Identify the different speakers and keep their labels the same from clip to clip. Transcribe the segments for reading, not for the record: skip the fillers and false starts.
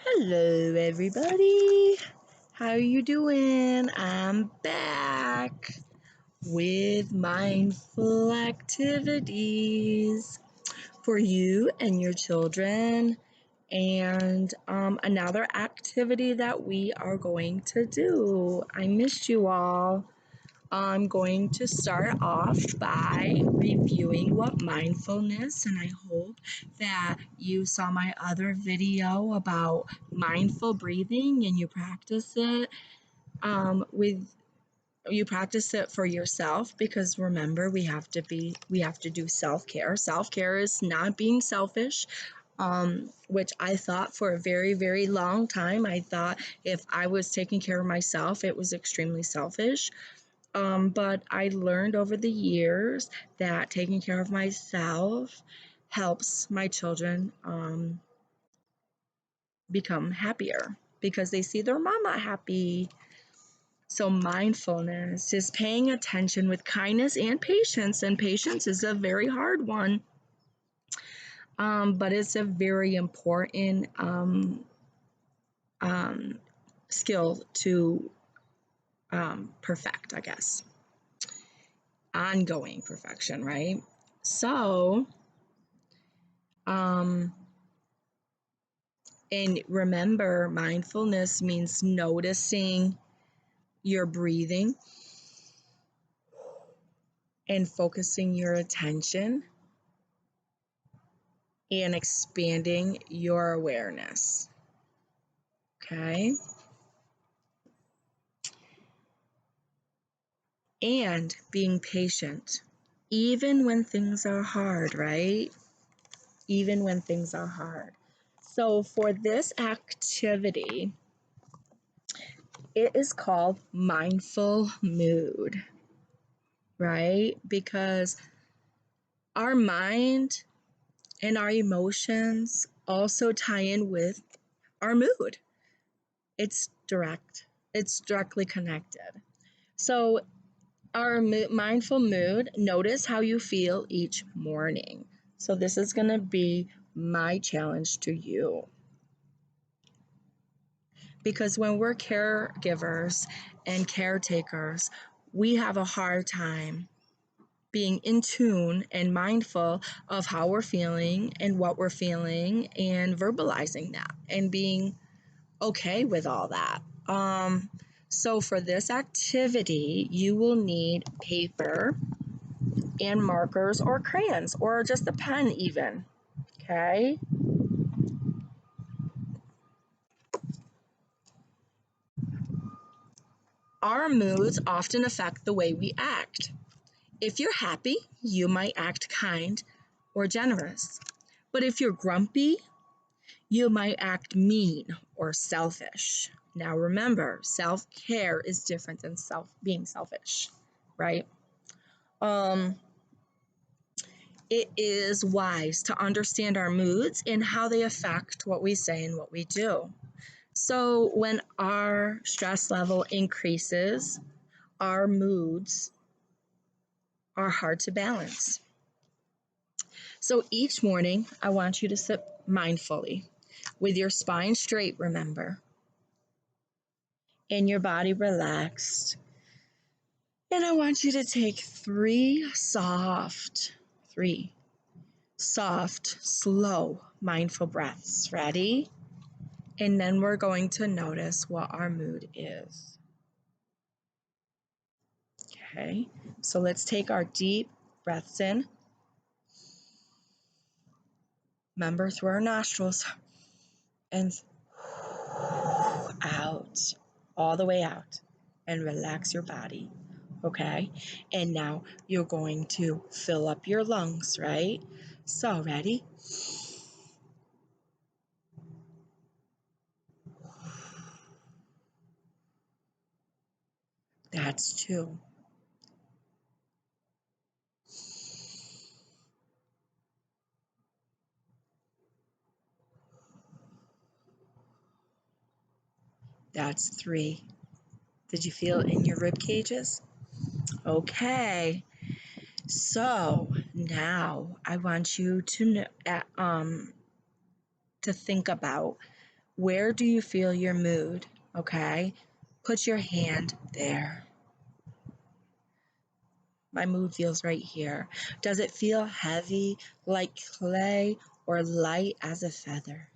Speaker 1: Hello, everybody. How are you doing? I'm back with mindful activities for you and your children, and another activity that we are going to do. I missed you all. I'm going to start off by reviewing what mindfulness, and I hope that you saw my other video about mindful breathing and with you practice it for yourself, because remember, we have to do self-care. Self-care is not being selfish, which I thought for a very, very long time. I thought if I was taking care of myself, it was extremely selfish. But I learned over the years that taking care of myself helps my children become happier because they see their mama happy. So, mindfulness is paying attention with kindness and patience is a very hard one, but it's a very important um, skill to perfect, I guess. Ongoing perfection, right? So, Um, and remember, mindfulness means noticing your breathing and focusing your attention and expanding your awareness. Okay? And being patient, even when things are hard, right? Even when things are hard. So, for this activity, it is called mindful mood, right? Because our mind and our emotions also tie in with our mood. It's direct, it's directly connected. So, our mindful mood, notice how you feel each morning. So, this is going to be my challenge to you. Because when we're caregivers and caretakers, we have a hard time being in tune and mindful of how we're feeling and what we're feeling and verbalizing that and being okay with all that. So for this activity, you will need paper and markers or crayons or just a pen even. Okay. Our moods often affect the way we act. If you're happy, you might act kind or generous. But if you're grumpy, you might act mean or selfish. Now remember, self-care is different than being selfish, right? Um, it is wise to understand our moods and how they affect what we say and what we do. So when our stress level increases, our moods are hard to balance. So each morning, I want you to sit mindfully with your spine straight, remember, and your body relaxed. And I want you to take three soft, slow, mindful breaths. Ready? And then we're going to notice what our mood is. Okay, so let's take our deep breaths in. Remember, through our nostrils and out, all the way out, and relax your body. Okay, and now you're going to fill up your lungs, right? So, ready? That's two. That's three. Did you feel it in your rib cages? Okay. So now I want you to think about Where do you feel your mood? Okay, put your hand there. My mood feels right here. Does it feel heavy like clay or light as a feather?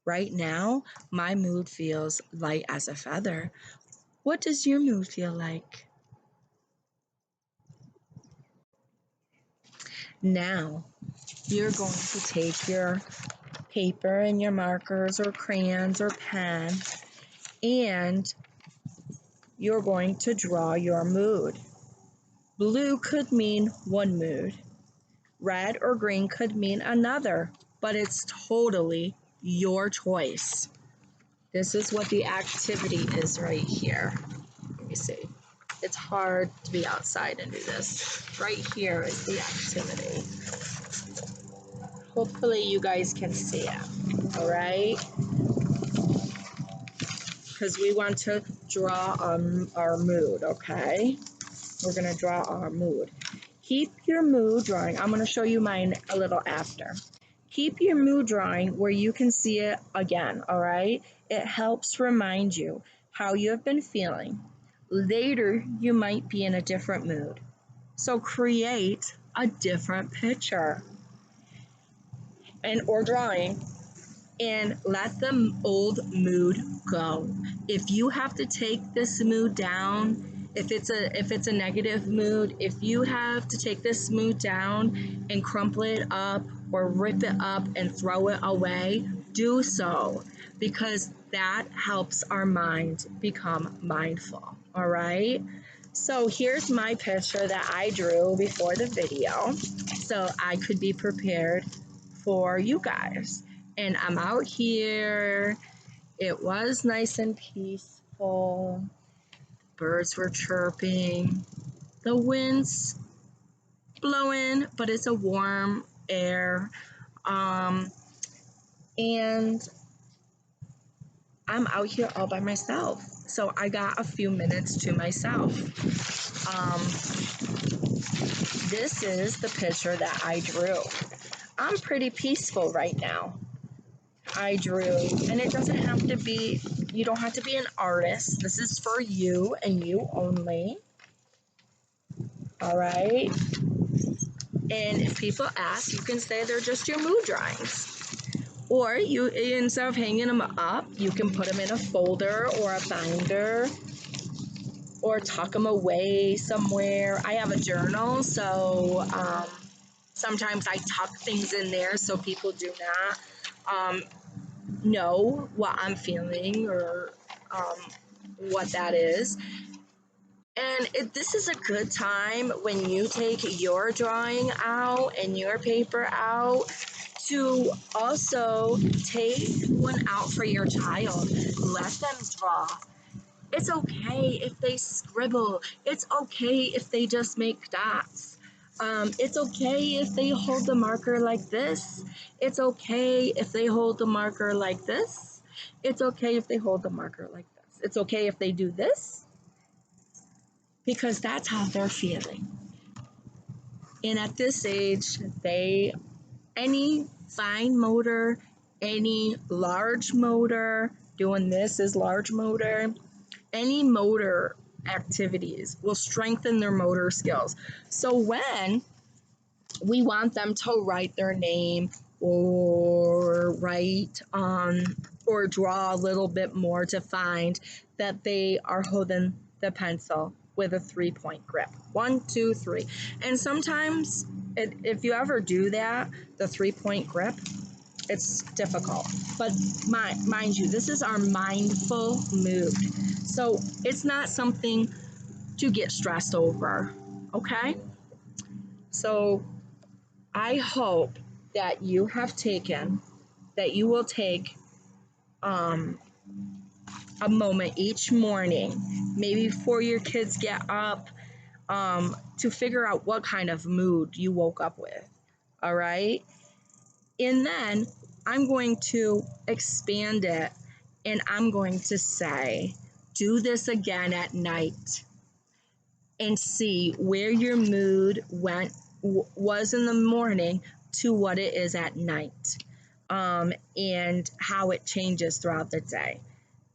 Speaker 1: Right now, my mood feels light as a feather. What does your mood feel like? Now, you're going to take your paper and your markers or crayons or pen, and you're going to draw your mood. Blue could mean one mood. Red or green could mean another, but it's totally your choice. This is what the activity is right here. Let me see. It's hard to be outside and do this. Right here is the activity. Hopefully you guys can see it, all right? Because we want to draw our mood, okay? We're gonna draw our mood. Keep your mood drawing. I'm gonna show you mine a little after. Keep your mood drawing where you can see it again, all right? It helps remind you how you have been feeling. Later, you might be in a different mood. So create a different picture or drawing and let the old mood go. If you have to take this mood down, if it's a negative mood, if you have to take this mood down and crumple it up or rip it up and throw it away, do so, because that helps our mind become mindful. All right? So here's my picture that I drew before the video so I could be prepared for you guys. And I'm out here. It was nice and peaceful. Birds were chirping. The wind's blowing, but it's a warm air. And I'm out here all by myself. So I got a few minutes to myself. Um, this is the picture that I drew. I'm pretty peaceful right now. I drew, and it doesn't have to be, you don't have to be an artist. This is for you and you only. All right. And if people ask, you can say they're just your mood drawings. Or you, instead of hanging them up, you can put them in a folder or a binder or tuck them away somewhere. I have a journal, so sometimes I tuck things in there so people do not know what I'm feeling or what that is. And this is a good time when you take your drawing out and your paper out to also take one out for your child. Let them draw. It's okay if they scribble. It's okay if they just make dots. It's okay if they hold the marker like this. It's okay if they hold the marker like this. It's okay if they hold the marker like this. It's okay if they do this, because that's how they're feeling. And at this age, any fine motor, any large motor, doing this is large motor, any motor activities will strengthen their motor skills. So when we want them to write their name or write or draw a little bit more to find that they are holding the pencil with a 3-point grip. 1, 2, 3. And sometimes if you ever do that, the 3-point grip, it's difficult. But mind you, this is our mindful mood. So it's not something to get stressed over, okay? So I hope that you will take a moment each morning, maybe before your kids get up, to figure out what kind of mood you woke up with, all right? And then I'm going to expand it and I'm going to say, do this again at night and see where your mood was in the morning to what it is at night. and how it changes throughout the day.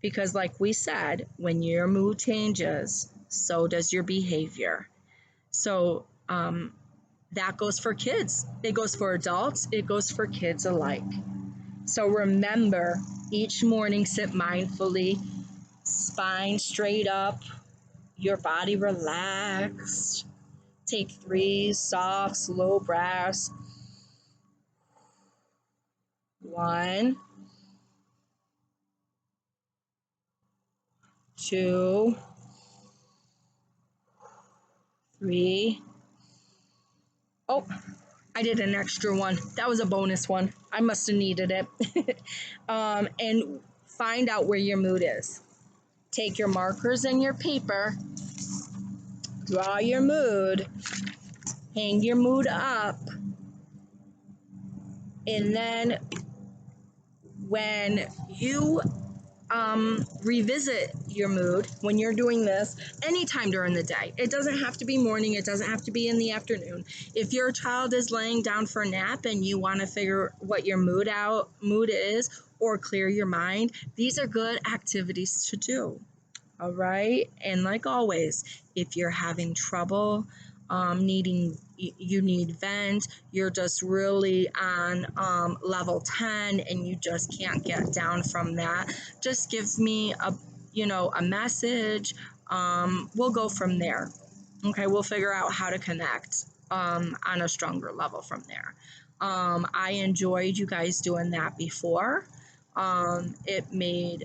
Speaker 1: Because, like we said, when your mood changes, so does your behavior. So, that goes for kids, it goes for adults, it goes for kids alike. So, remember, each morning sit mindfully, spine straight up, your body relaxed. Take 3 soft, slow breaths. 1, 2, 3. Oh, I did an extra one. That was a bonus one. I must have needed it. And find out where your mood is. Take your markers and your paper, draw your mood, hang your mood up, and then when you revisit your mood, when you're doing this anytime during the day, it doesn't have to be morning, it doesn't have to be in the afternoon. If your child is laying down for a nap and you want to figure what your mood is, or clear your mind, these are good activities to do. All right. And like always, if you're having trouble, you need vent, you're just really on level 10 and you just can't get down from that, just give me a message. We'll go from there. Okay. We'll figure out how to connect on a stronger level from there. I enjoyed you guys doing that before. It made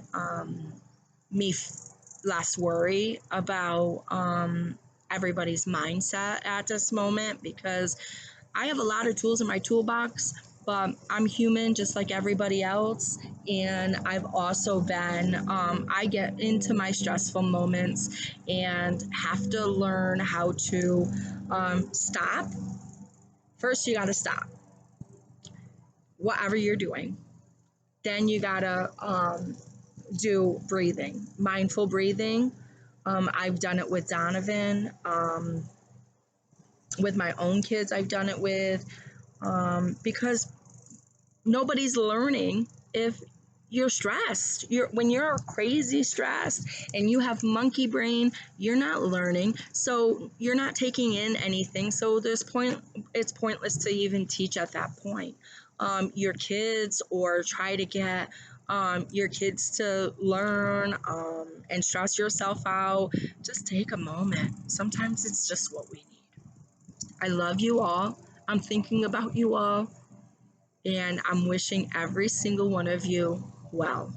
Speaker 1: me less worry about everybody's mindset at this moment, because I have a lot of tools in my toolbox, but I'm human just like everybody else. And I've also I get into my stressful moments and have to learn how to stop. First, you got to stop whatever you're doing. Then you got to do breathing, mindful breathing. I've done it with Donovan. With my own kids, I've done it with, because nobody's learning if you're stressed. When you're crazy stressed and you have monkey brain, you're not learning. So you're not taking in anything. So it's pointless to even teach at that point. Your kids, or try to get your kids to learn and stress yourself out. Just take a moment. Sometimes it's just what we need. I love you all. I'm thinking about you all. And I'm wishing every single one of you well.